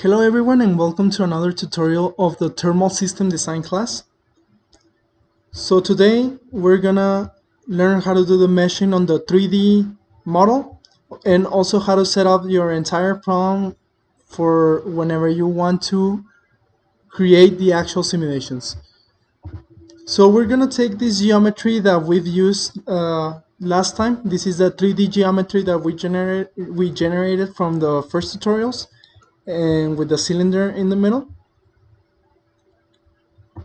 Hello everyone and welcome to another tutorial of the thermal system design class. So today we're gonna learn how to do the meshing on the 3D model and also how to set up your entire problem for whenever you want to create the actual simulations. So we're gonna take this geometry that we've used last time. This is the 3D geometry that we generated from the first tutorials and with the cylinder in the middle.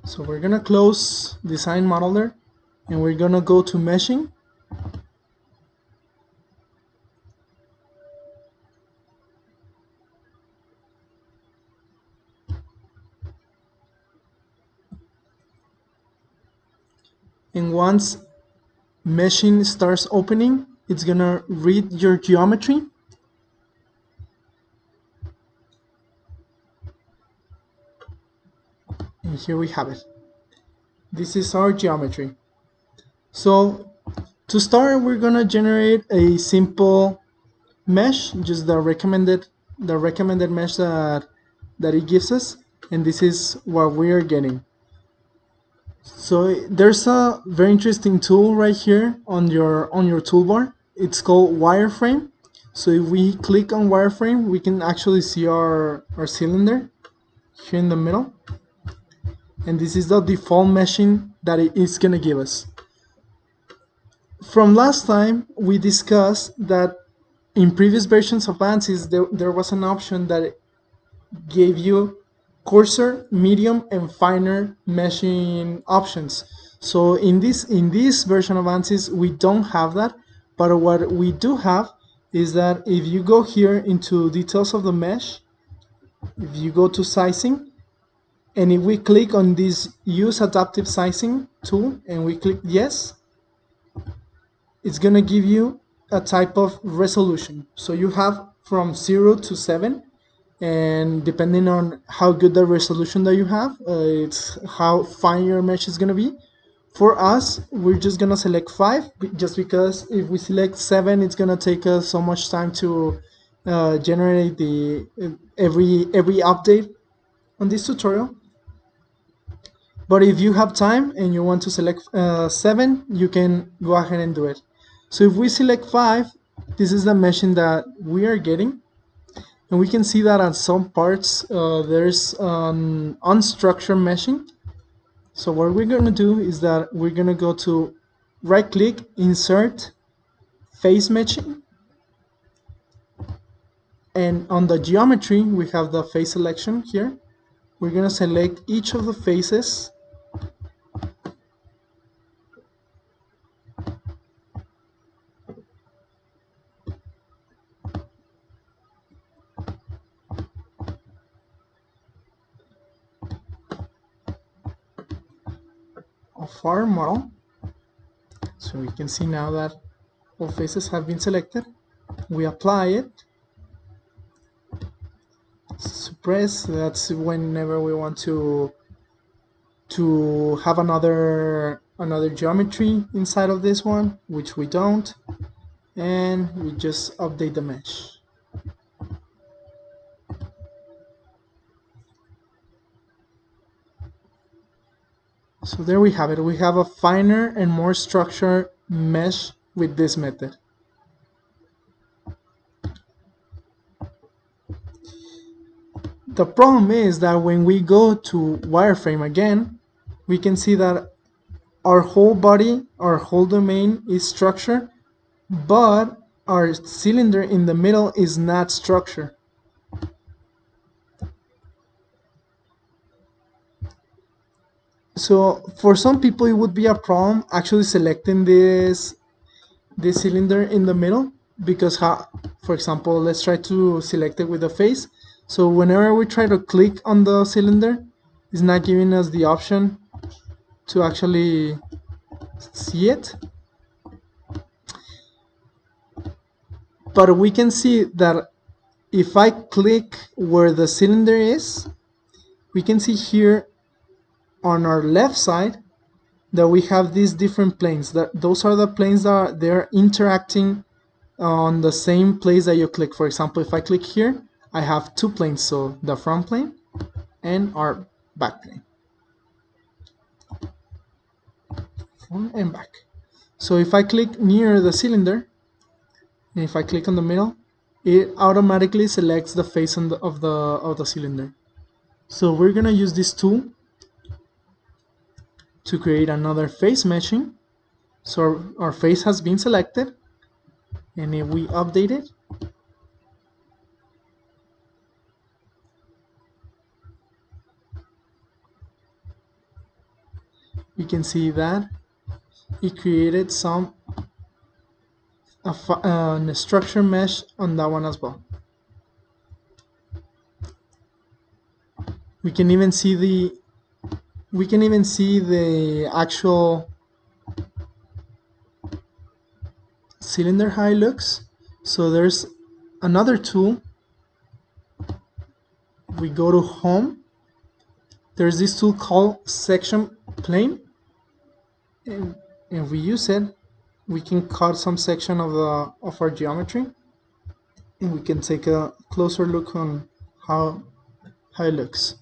So we're gonna close design modeler and we're gonna go to meshing. And once meshing starts opening, it's gonna read your geometry. And here we have it. This is our geometry. So to start, we're gonna generate a simple mesh, just the recommended mesh that it gives us, and this is what we are getting. So there's a very interesting tool right here on your toolbar. It's called wireframe. So if we click on wireframe, we can actually see our cylinder here in the middle, and this is the default meshing that it is gonna give us. From last time, we discussed that in previous versions of ANSYS, there was an option that gave you coarser, medium, and finer meshing options. So in this version of ANSYS, we don't have that, but what we do have is that if you go here into details of the mesh, if you go to sizing, and if we click on this use adaptive sizing tool and we click yes, it's gonna give you a type of resolution. So you have from 0 to 7, and depending on how good the resolution that you have, it's how fine your mesh is gonna be. For us, we're just gonna select 5, just because if we select 7, it's gonna take us so much time to generate the every update on this tutorial. But if you have time and you want to select 7, you can go ahead and do it. So if we select 5, this is the meshing that we are getting. And we can see that on some parts there's unstructured meshing. So what we're going to do is that we're going to go to right click, insert, face meshing. And on the geometry, we have the face selection here. We're going to select each of the faces. Of our model. So we can see now that all faces have been selected. We apply it, suppress, that's whenever we want to have another geometry inside of this one, which we don't, and we just update the mesh. So there we have it. We have a finer and more structured mesh with this method. The problem is that when we go to wireframe again, we can see that our whole body, our whole domain is structured, but our cylinder in the middle is not structured. So for some people, it would be a problem actually selecting this cylinder in the middle, because for example, let's try to select it with the face. So whenever we try to click on the cylinder, it's not giving us the option to actually see it. But we can see that if I click where the cylinder is, we can see here on our left side that we have these different planes. Those are the planes that they're interacting on the same place that you click. For example, if I click here, I have two planes, so the front plane and our back plane. Front and back. So if I click near the cylinder, and if I click on the middle, it automatically selects the face of the cylinder. So we're gonna use this tool to create another face meshing. So our face has been selected, and if we update it, we can see that it created a structure mesh on that one as well. We can even see the actual cylinder how it looks. So there's another tool. We go to home. There's this tool called section plane, and if we use it, we can cut some section of our geometry, and we can take a closer look on how it looks.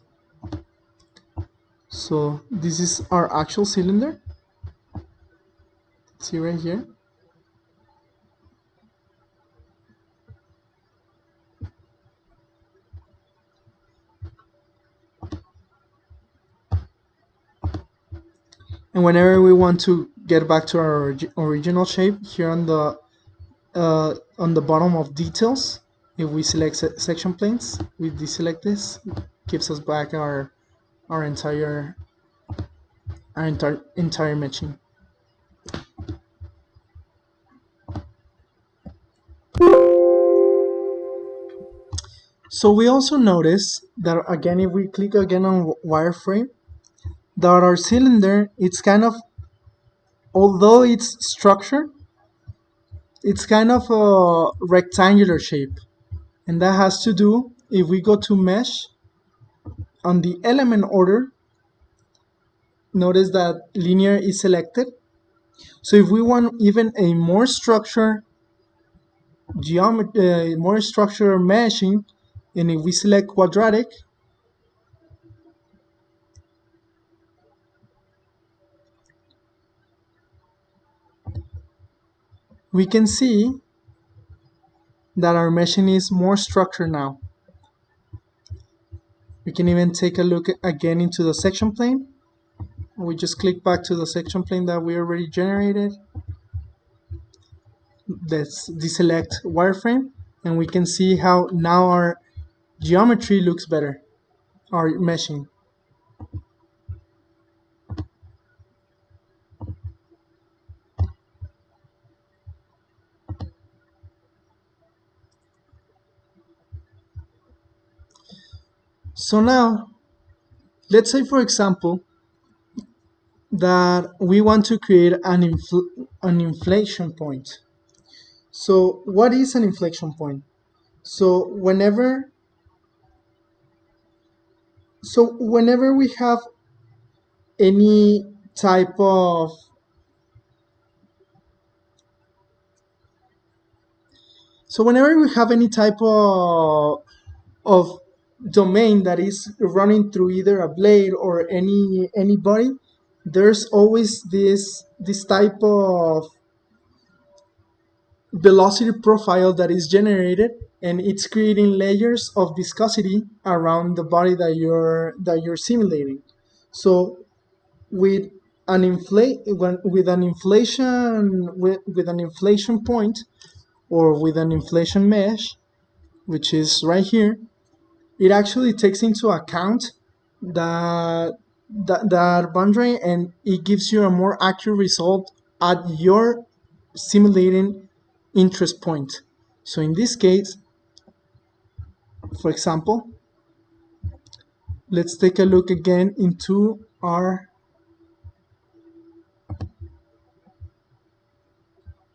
So this is our actual cylinder. See right here. And whenever we want to get back to our original shape, here on the bottom of details, if we select section planes, we deselect this, gives us back our entire matching. So we also notice that again, if we click again on wireframe, that our cylinder, it's kind of, although it's structured, it's kind of a rectangular shape. And that has to do, if we go to mesh, on the element order, notice that linear is selected. So if we want even a more structured geometry, more structured meshing, and if we select quadratic, we can see that our meshing is more structured now. We can even take a look again into the section plane. We just click back to the section plane that we already generated. Let's deselect wireframe, and we can see how now our geometry looks better, our meshing. So now, let's say for example that we want to create an inflection point. So what is an inflection point? So whenever we have any type of of domain that is running through either a blade or any body, there's always this type of velocity profile that is generated, and it's creating layers of viscosity around the body that you're simulating. So with with an inflation point, or with an inflation mesh, which is right here, it actually takes into account that boundary, and it gives you a more accurate result at your simulating interest point. So in this case, for example, let's take a look again into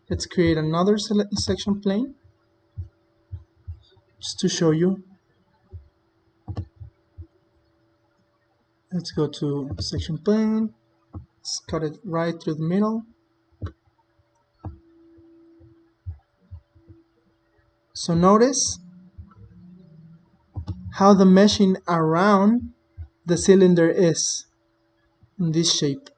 let's create another section plane just to show you. Let's go to section plane, let's cut it right through the middle. So notice how the meshing around the cylinder is in this shape.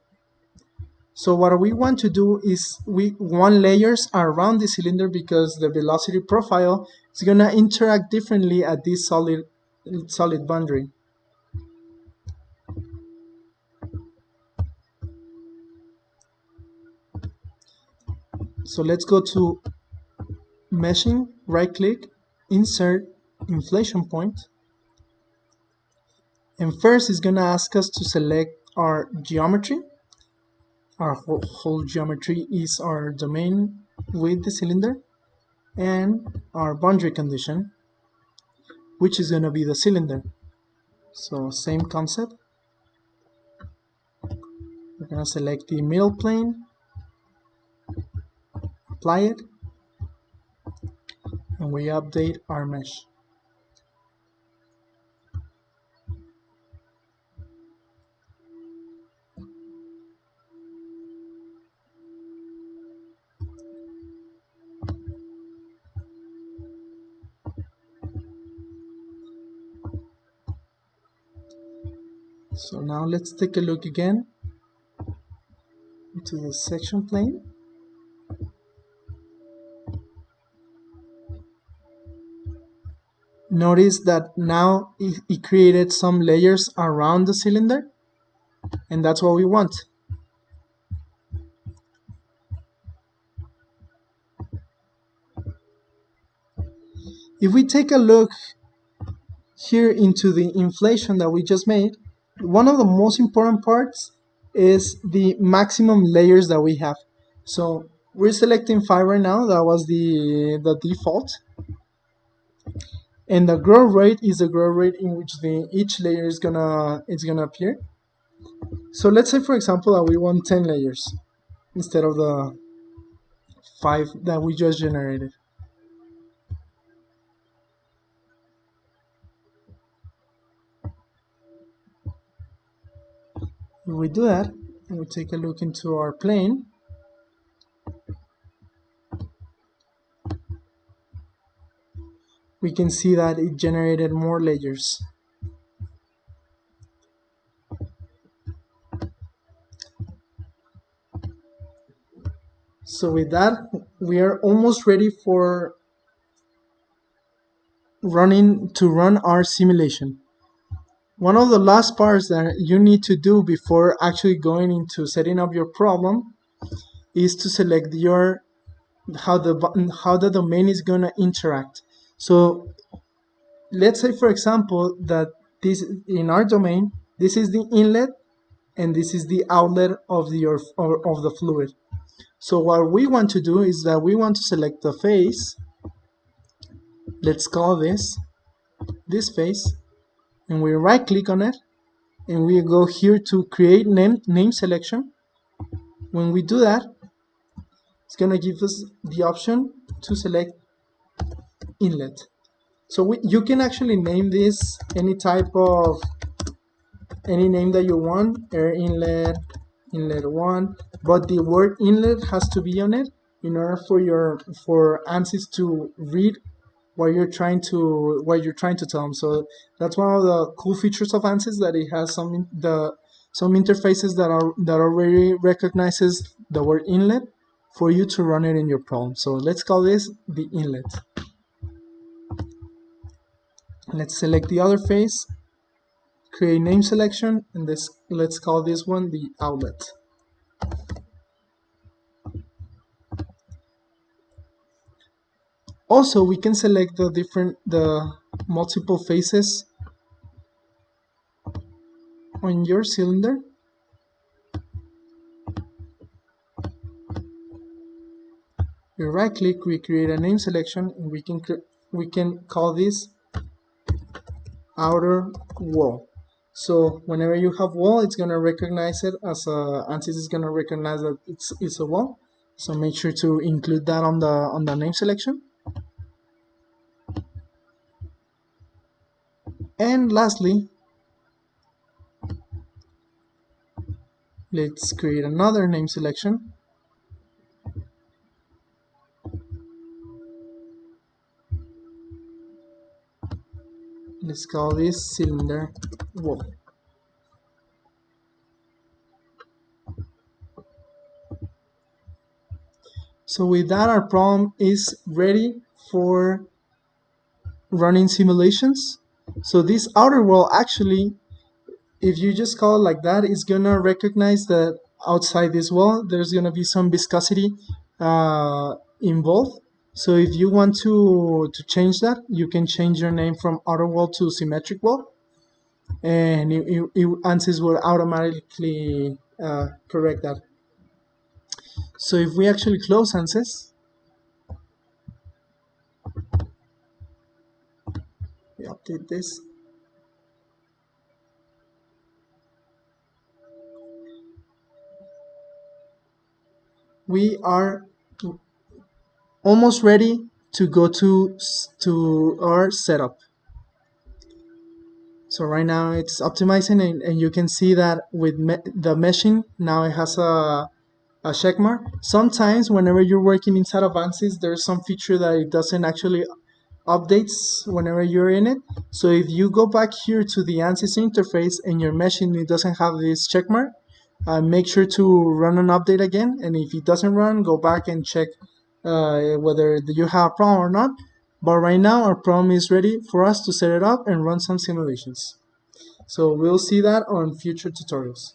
So what we want to do is we want layers around the cylinder because the velocity profile is going to interact differently at this solid boundary. So let's go to meshing, right click, insert inflation point. And first it's going to ask us to select our geometry. Our whole geometry is our domain with the cylinder, and our boundary condition, which is going to be the cylinder. So same concept. We're going to select the middle plane, apply it, and we update our mesh. So now let's take a look again into the section plane. Notice that now it created some layers around the cylinder, and that's what we want. If we take a look here into the inflation that we just made, one of the most important parts is the maximum layers that we have. So we're selecting 5 right now, that was the default. And the grow rate is the grow rate in which each layer is gonna appear. So let's say for example that we want 10 layers instead of the 5 that we just generated. If we do that and we take a look into our plane, we can see that it generated more layers. So with that, we are almost ready for run our simulation. One of the last parts that you need to do before actually going into setting up your problem is to select your how the domain is gonna interact. So let's say for example that this in our domain, this is the inlet and this is the outlet of the fluid. So what we want to do is that we want to select the face. Let's call this face, and we right click on it and we go here to create name selection. When we do that, it's gonna give us the option to select inlet. So you can actually name this any name that you want, air inlet, inlet 1, but the word inlet has to be on it in order for ANSYS to read what you're trying to tell them. So that's one of the cool features of ANSYS, that it has some interfaces that already recognizes the word inlet for you to run it in your problem. So let's call this the inlet. Let's select the other face, create name selection, and let's call this one the outlet. Also, we can select the multiple faces on your cylinder. We right click, we create a name selection, and we can call this outer wall. So whenever you have wall, it's gonna recognize it as ANSYS is gonna recognize that it's a wall. So make sure to include that on the name selection. And lastly, let's create another name selection. let's call this cylinder wall. So with that, our problem is ready for running simulations. So this outer wall actually, if you just call it like that, it's gonna recognize that outside this wall there's gonna be some viscosity involved. So if you want to change that, you can change your name from outer wall to symmetric wall, and ANSYS will automatically correct that. So if we actually close ANSYS, we update this. We are almost ready to go to our setup. So right now it's optimizing, and you can see that with the meshing, now it has a check mark. Sometimes whenever you're working inside of ANSYS, there's some feature that it doesn't actually updates whenever you're in it. So if you go back here to the ANSYS interface and your meshing it doesn't have this check mark, make sure to run an update again, and if it doesn't run, go back and check whether you have a problem or not. But right now our problem is ready for us to set it up and run some simulations. So we'll see that on future tutorials.